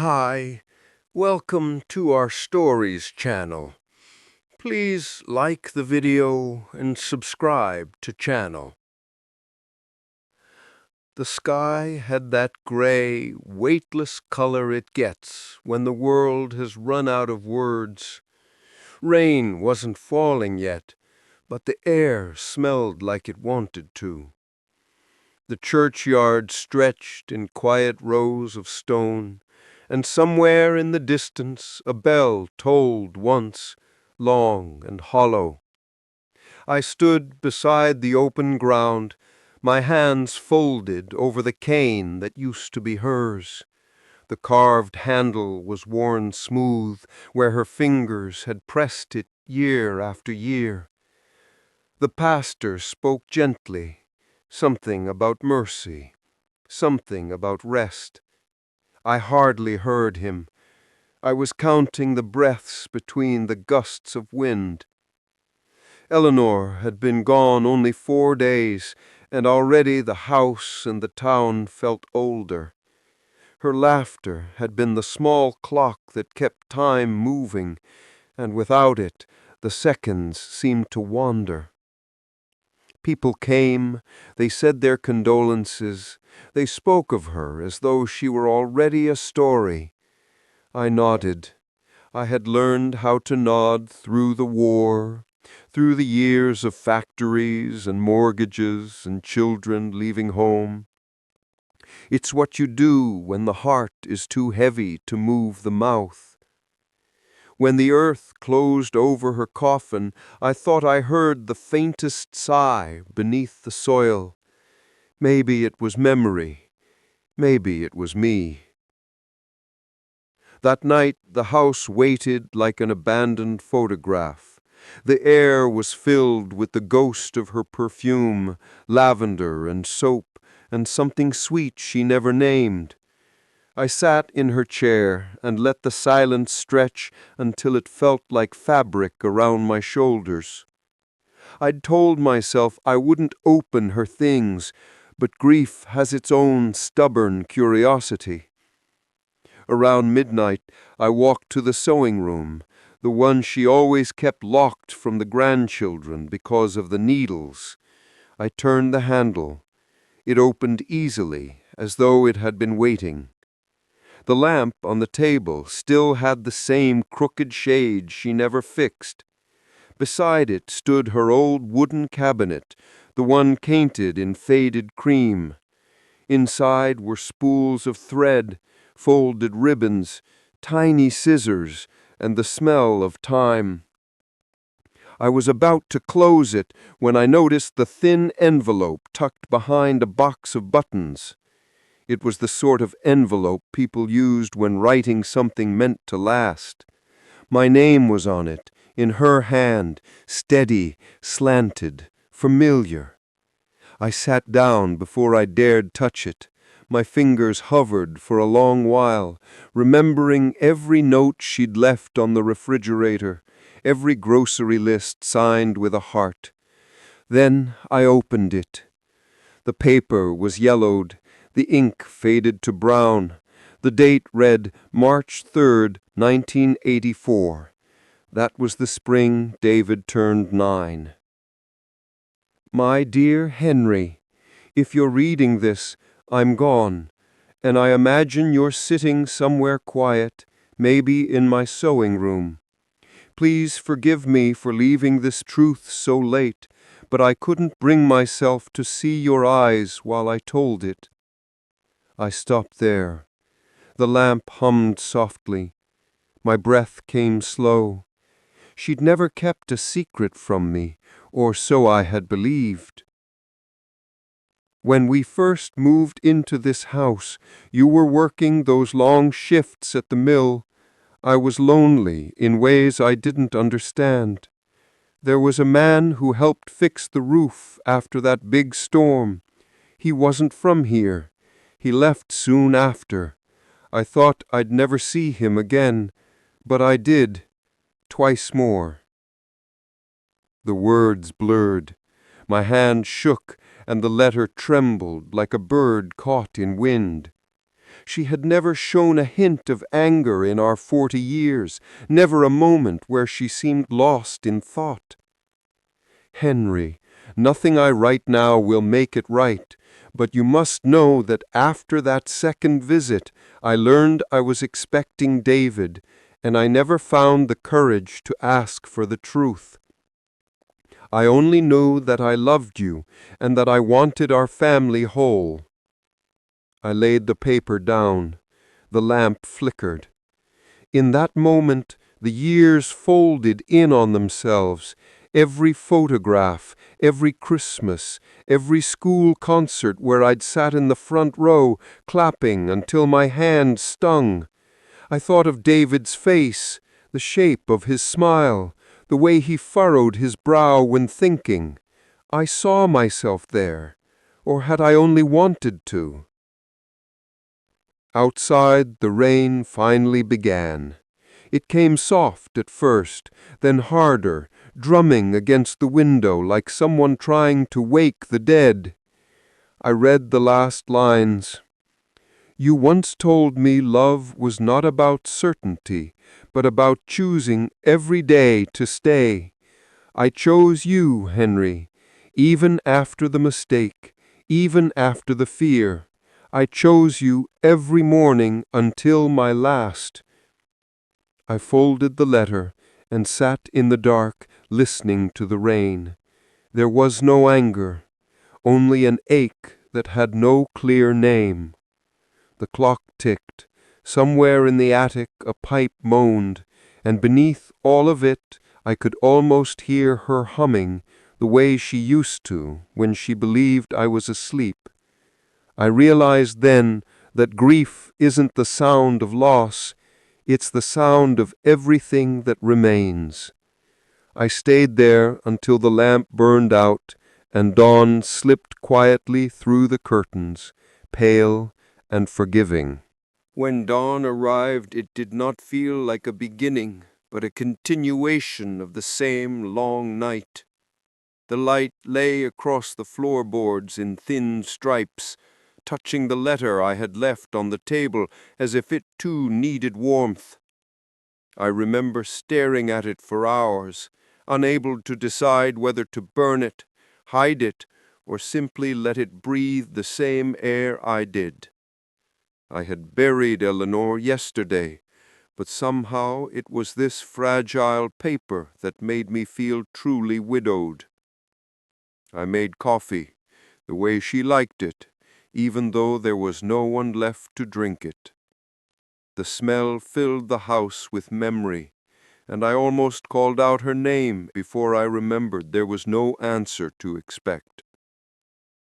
Hi, welcome to our Stories channel. Please like the video and subscribe to channel. The sky had that gray, weightless color it gets when the world has run out of words. Rain wasn't falling yet, but the air smelled like it wanted to. The churchyard stretched in quiet rows of stone, and somewhere in the distance a bell tolled once, long and hollow. I stood beside the open ground, my hands folded over the cane that used to be hers. The carved handle was worn smooth where her fingers had pressed it year after year. The pastor spoke gently, something about mercy, something about rest. I hardly heard him. I was counting the breaths between the gusts of wind. Eleanor had been gone only 4 days, and already the house and the town felt older. Her laughter had been the small clock that kept time moving, and without it, the seconds seemed to wander. People came, they said their condolences, they spoke of her as though she were already a story. I nodded. I had learned how to nod through the war, through the years of factories and mortgages and children leaving home. It's what you do when the heart is too heavy to move the mouth. When the earth closed over her coffin, I thought I heard the faintest sigh beneath the soil. Maybe it was memory. Maybe it was me. That night the house waited like an abandoned photograph. The air was filled with the ghost of her perfume, lavender and soap, and something sweet she never named. I sat in her chair and let the silence stretch until it felt like fabric around my shoulders. I'd told myself I wouldn't open her things, but grief has its own stubborn curiosity. Around midnight, I walked to the sewing room, the one she always kept locked from the grandchildren because of the needles. I turned the handle. It opened easily, as though it had been waiting. The lamp on the table still had the same crooked shade she never fixed. Beside it stood her old wooden cabinet, the one painted in faded cream. Inside were spools of thread, folded ribbons, tiny scissors, and the smell of time. I was about to close it when I noticed the thin envelope tucked behind a box of buttons. It was the sort of envelope people used when writing something meant to last. My name was on it, in her hand, steady, slanted, familiar. I sat down before I dared touch it. My fingers hovered for a long while, remembering every note she'd left on the refrigerator, every grocery list signed with a heart. Then I opened it. The paper was yellowed, the ink faded to brown. The date read March 3rd, 1984. That was the spring David turned 9. My dear Henry, if you're reading this, I'm gone, and I imagine you're sitting somewhere quiet, maybe in my sewing room. Please forgive me for leaving this truth so late, but I couldn't bring myself to see your eyes while I told it. I stopped there. The lamp hummed softly. My breath came slow. She'd never kept a secret from me, or so I had believed. When we first moved into this house, you were working those long shifts at the mill. I was lonely in ways I didn't understand. There was a man who helped fix the roof after that big storm. He wasn't from here. He left soon after. I thought I'd never see him again, but I did, twice more. The words blurred. My hand shook, and the letter trembled like a bird caught in wind. She had never shown a hint of anger in our 40 years, never a moment where she seemed lost in thought. Henry, nothing I write now will make it right, but you must know that after that second visit, I learned I was expecting David, and I never found the courage to ask for the truth. I only knew that I loved you, and that I wanted our family whole. I laid the paper down. The lamp flickered. In that moment, the years folded in on themselves. Every photograph, every Christmas, every school concert where I'd sat in the front row, clapping until my hand stung. I thought of David's face, the shape of his smile, the way he furrowed his brow when thinking. I saw myself there, or had I only wanted to? Outside, the rain finally began. It came soft at first, then harder, drumming against the window like someone trying to wake the dead. I read the last lines. You once told me love was not about certainty, but about choosing every day to stay. I chose you, Henry, even after the mistake, even after the fear. I chose you every morning until my last. I folded the letter and sat in the dark, listening to the rain. There was no anger, only an ache that had no clear name. The clock ticked. Somewhere in the attic a pipe moaned, and beneath all of it I could almost hear her humming the way she used to when she believed I was asleep. I realized then that grief isn't the sound of loss, it's the sound of everything that remains. I stayed there until the lamp burned out and dawn slipped quietly through the curtains, pale and forgiving. When dawn arrived, it did not feel like a beginning, but a continuation of the same long night. The light lay across the floorboards in thin stripes, touching the letter I had left on the table as if it too needed warmth. I remember staring at it for hours, unable to decide whether to burn it, hide it, or simply let it breathe the same air I did. I had buried Eleanor yesterday, but somehow it was this fragile paper that made me feel truly widowed. I made coffee, the way she liked it, even though there was no one left to drink it. The smell filled the house with memory, and I almost called out her name before I remembered there was no answer to expect.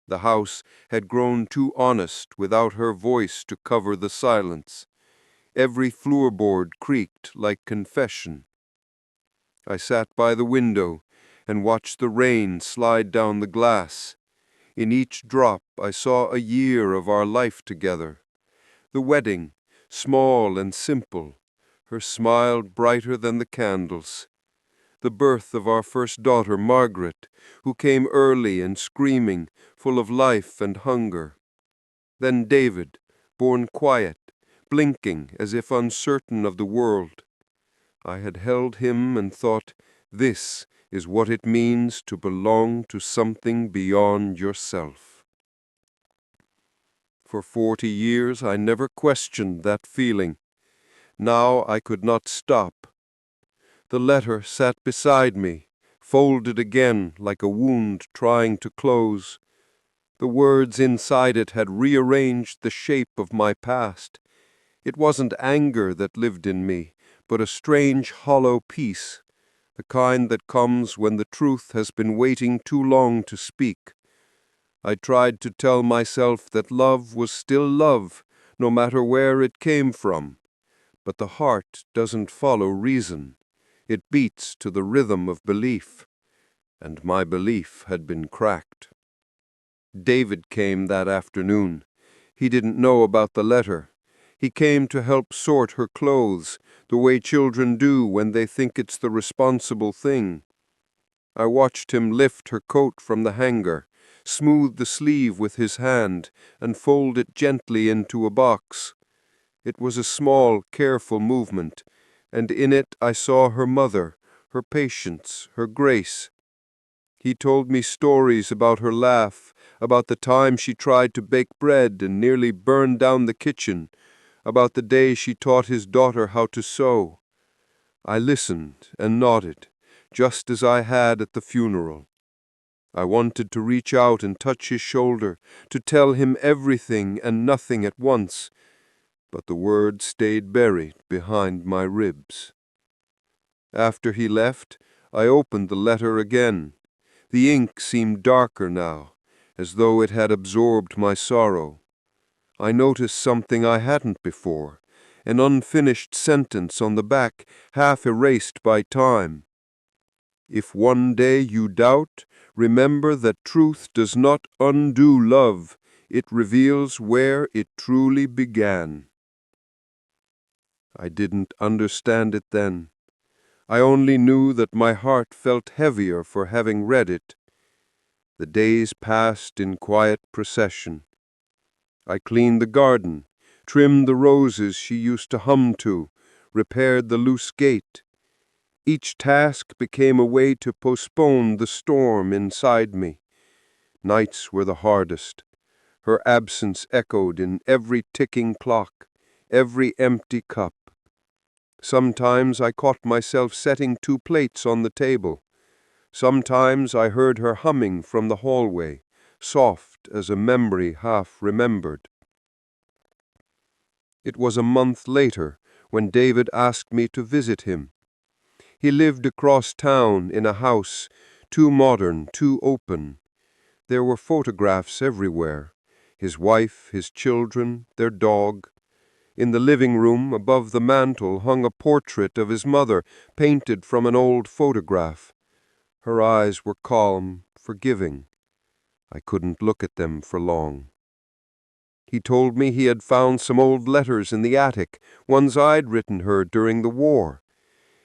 The house had grown too honest without her voice to cover the silence. Every floorboard creaked like confession. I sat by the window and watched the rain slide down the glass. In each drop I saw a year of our life together. The wedding, small and simple, her smile brighter than the candles. The birth of our first daughter, Margaret, who came early and screaming, full of life and hunger. Then David, born quiet, blinking as if uncertain of the world. I had held him and thought, this is what it means to belong to something beyond yourself. For 40 years I never questioned that feeling. Now I could not stop. The letter sat beside me, folded again like a wound trying to close. The words inside it had rearranged the shape of my past. It wasn't anger that lived in me, but a strange hollow peace, the kind that comes when the truth has been waiting too long to speak. I tried to tell myself that love was still love, no matter where it came from. But the heart doesn't follow reason. It beats to the rhythm of belief. And my belief had been cracked. David came that afternoon. He didn't know about the letter. He came to help sort her clothes, the way children do when they think it's the responsible thing. I watched him lift her coat from the hanger, smooth the sleeve with his hand, and fold it gently into a box. It was a small, careful movement, and in it I saw her mother, her patience, her grace. He told me stories about her laugh, about the time she tried to bake bread and nearly burned down the kitchen, about the day she taught his daughter how to sew. I listened and nodded, just as I had at the funeral. I wanted to reach out and touch his shoulder, to tell him everything and nothing at once, but the words stayed buried behind my ribs. After he left, I opened the letter again. The ink seemed darker now, as though it had absorbed my sorrow. I noticed something I hadn't before, an unfinished sentence on the back, half erased by time. If one day you doubt, remember that truth does not undo love, it reveals where it truly began. I didn't understand it then. I only knew that my heart felt heavier for having read it. The days passed in quiet procession. I cleaned the garden, trimmed the roses she used to hum to, repaired the loose gate. Each task became a way to postpone the storm inside me. Nights were the hardest. Her absence echoed in every ticking clock, every empty cup. Sometimes I caught myself setting 2 plates on the table. Sometimes I heard her humming from the hallway, soft as a memory half remembered. It was a month later when David asked me to visit him. He lived across town in a house, too modern, too open. There were photographs everywhere, his wife, his children, their dog. In the living room, above the mantel, hung a portrait of his mother, painted from an old photograph. Her eyes were calm, forgiving. I couldn't look at them for long. He told me he had found some old letters in the attic, ones I'd written her during the war.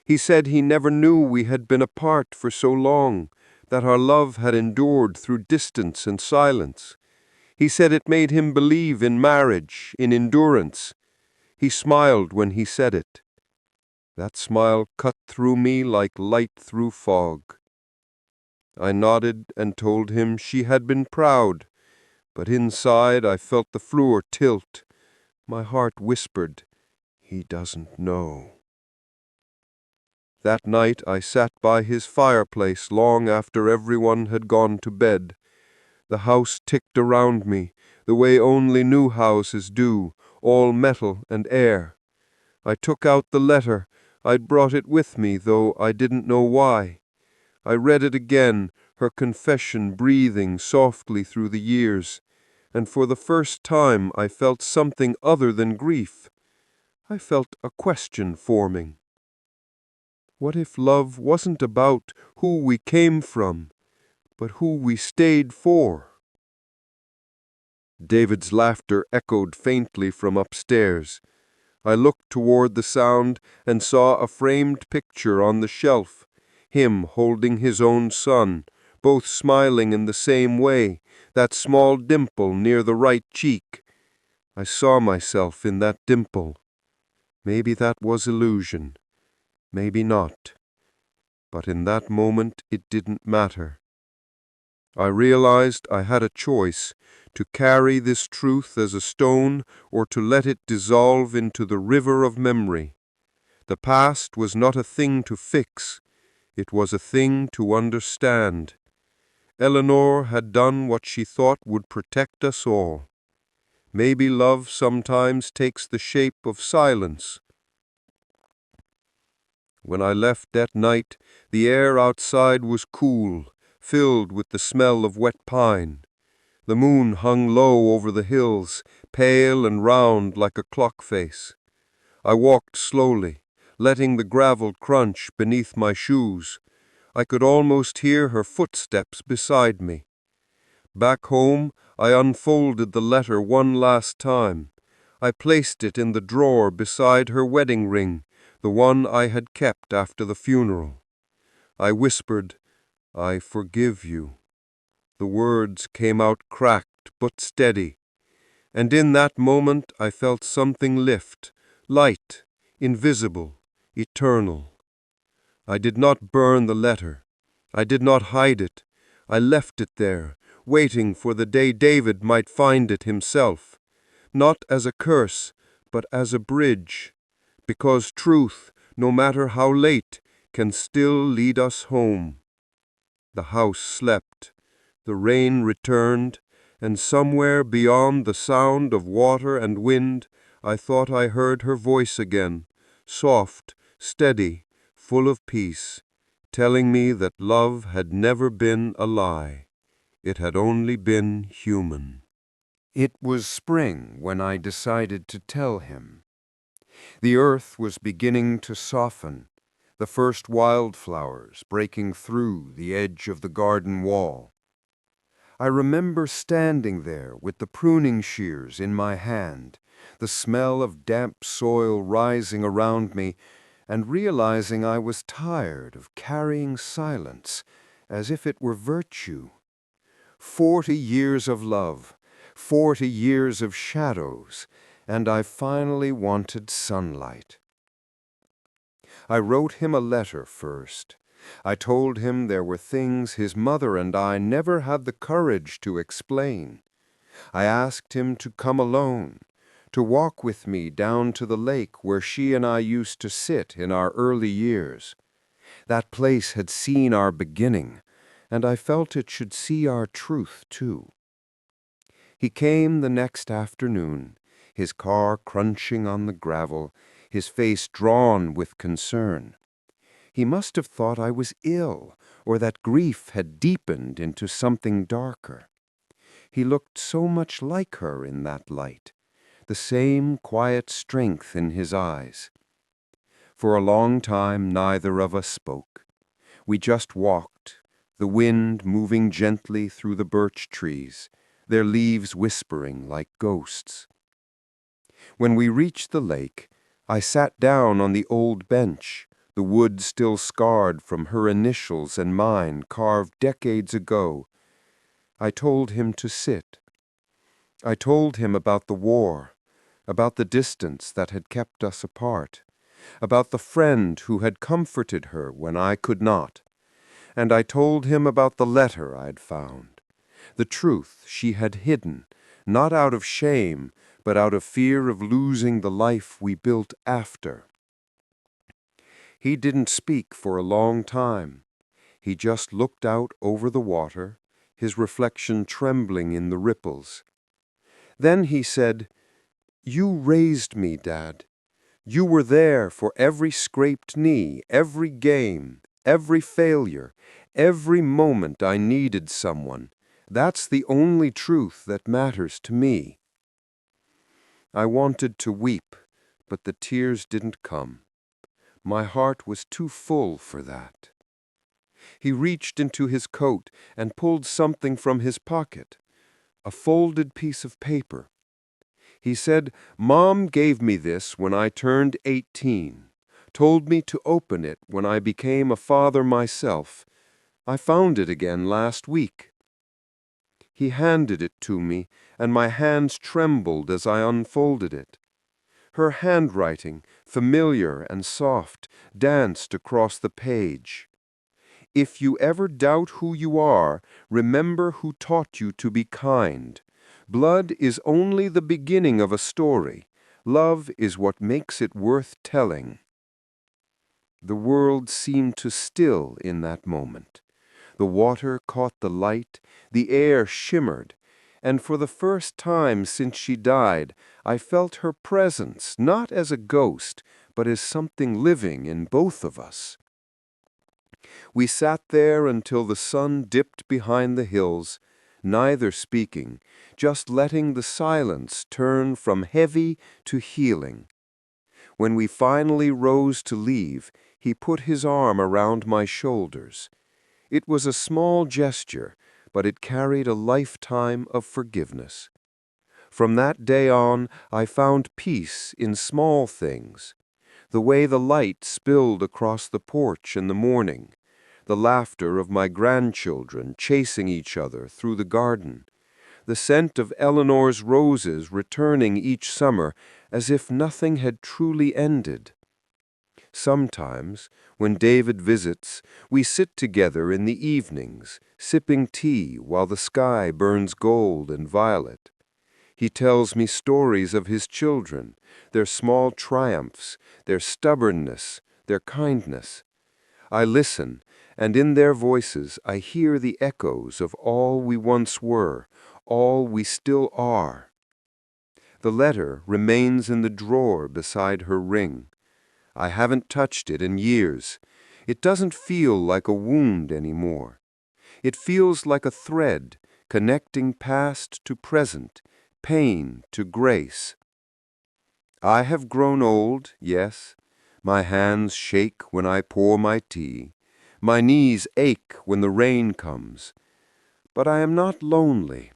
He said he never knew we had been apart for so long, that our love had endured through distance and silence. He said it made him believe in marriage, in endurance. He smiled when he said it. That smile cut through me like light through fog. I nodded and told him she had been proud, but inside I felt the floor tilt. My heart whispered, "He doesn't know." That night I sat by his fireplace long after everyone had gone to bed. The house ticked around me, the way only new houses do, all metal and air. I took out the letter. I'd brought it with me, though I didn't know why. I read it again, her confession breathing softly through the years, and for the first time I felt something other than grief. I felt a question forming. What if love wasn't about who we came from, but who we stayed for? David's laughter echoed faintly from upstairs. I looked toward the sound and saw a framed picture on the shelf, him holding his own son, both smiling in the same way, that small dimple near the right cheek. I saw myself in that dimple. Maybe that was illusion. Maybe not. But in that moment it didn't matter. I realized I had a choice, to carry this truth as a stone or to let it dissolve into the river of memory. The past was not a thing to fix. It was a thing to understand. Eleanor had done what she thought would protect us all. Maybe love sometimes takes the shape of silence. When I left that night, the air outside was cool, filled with the smell of wet pine. The moon hung low over the hills, pale and round like a clock face. I walked slowly, letting the gravel crunch beneath my shoes. I could almost hear her footsteps beside me. Back home, I unfolded the letter one last time. I placed it in the drawer beside her wedding ring, the one I had kept after the funeral. I whispered, "I forgive you." The words came out cracked but steady. And in that moment I felt something lift, light, invisible, eternal. I did not burn the letter. I did not hide it. I left it there, waiting for the day David might find it himself, not as a curse, but as a bridge, because truth, no matter how late, can still lead us home. The house slept, the rain returned, and somewhere beyond the sound of water and wind, I thought I heard her voice again, soft, steady, full of peace, telling me that love had never been a lie. It had only been human. It was spring when I decided to tell him. The earth was beginning to soften, the first wildflowers breaking through the edge of the garden wall. I remember standing there with the pruning shears in my hand, the smell of damp soil rising around me, and realizing I was tired of carrying silence as if it were virtue. 40 years of love, 40 years of shadows, and I finally wanted sunlight. I wrote him a letter first. I told him there were things his mother and I never had the courage to explain. I asked him to come alone, to walk with me down to the lake where she and I used to sit in our early years. That place had seen our beginning, and I felt it should see our truth too. He came the next afternoon, his car crunching on the gravel, his face drawn with concern. He must have thought I was ill, or that grief had deepened into something darker. He looked so much like her in that light, the same quiet strength in his eyes. For a long time neither of us spoke. We just walked, the wind moving gently through the birch trees, their leaves whispering like ghosts. When we reached the lake, I sat down on the old bench, the wood still scarred from her initials and mine carved decades ago. I told him to sit. I told him about the war, about the distance that had kept us apart, about the friend who had comforted her when I could not. And I told him about the letter I'd found, the truth she had hidden, not out of shame, but out of fear of losing the life we built after. He didn't speak for a long time. He just looked out over the water, his reflection trembling in the ripples. Then he said, "You raised me, Dad. You were there for every scraped knee, every game, every failure, every moment I needed someone. That's the only truth that matters to me." I wanted to weep, but the tears didn't come. My heart was too full for that. He reached into his coat and pulled something from his pocket, a folded piece of paper. He said, "Mom gave me this when I turned 18, told me to open it when I became a father myself. I found it again last week." He handed it to me, and my hands trembled as I unfolded it. Her handwriting, familiar and soft, danced across the page. "If you ever doubt who you are, remember who taught you to be kind. Blood is only the beginning of a story. Love is what makes it worth telling." The world seemed to still in that moment. The water caught the light, the air shimmered, and for the first time since she died, I felt her presence not as a ghost, but as something living in both of us. We sat there until the sun dipped behind the hills, neither speaking, just letting the silence turn from heavy to healing. When we finally rose to leave, he put his arm around my shoulders. It was a small gesture, but it carried a lifetime of forgiveness. From that day on, I found peace in small things. The way the light spilled across the porch in the morning, the laughter of my grandchildren chasing each other through the garden, the scent of Eleanor's roses returning each summer as if nothing had truly ended. Sometimes, when David visits, we sit together in the evenings, sipping tea while the sky burns gold and violet. He tells me stories of his children, their small triumphs, their stubbornness, their kindness. I listen, and in their voices I hear the echoes of all we once were, all we still are. The letter remains in the drawer beside her ring. I haven't touched it in years. It doesn't feel like a wound anymore. It feels like a thread connecting past to present, pain to grace. I have grown old, yes. My hands shake when I pour my tea. My knees ache when the rain comes. But I am not lonely.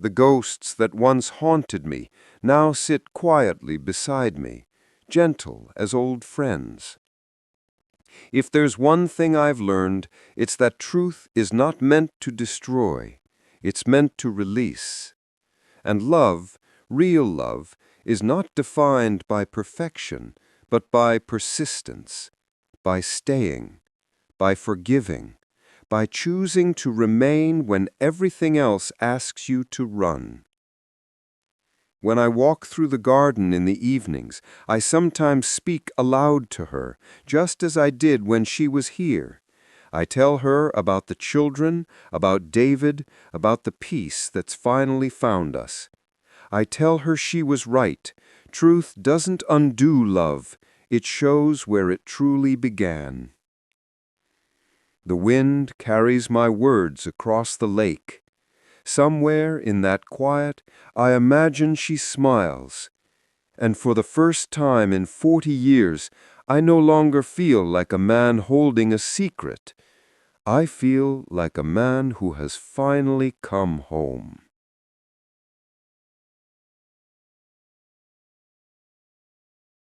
The ghosts that once haunted me now sit quietly beside me, gentle as old friends. If there's one thing I've learned, it's that truth is not meant to destroy. It's meant to release. And love, real love, is not defined by perfection, but by persistence, by staying, by forgiving, by choosing to remain when everything else asks you to run. When I walk through the garden in the evenings, I sometimes speak aloud to her, just as I did when she was here. I tell her about the children, about David, about the peace that's finally found us. I tell her she was right. Truth doesn't undo love. It shows where it truly began. The wind carries my words across the lake. Somewhere in that quiet, I imagine she smiles. And for the first time in 40 years, I no longer feel like a man holding a secret. I feel like a man who has finally come home.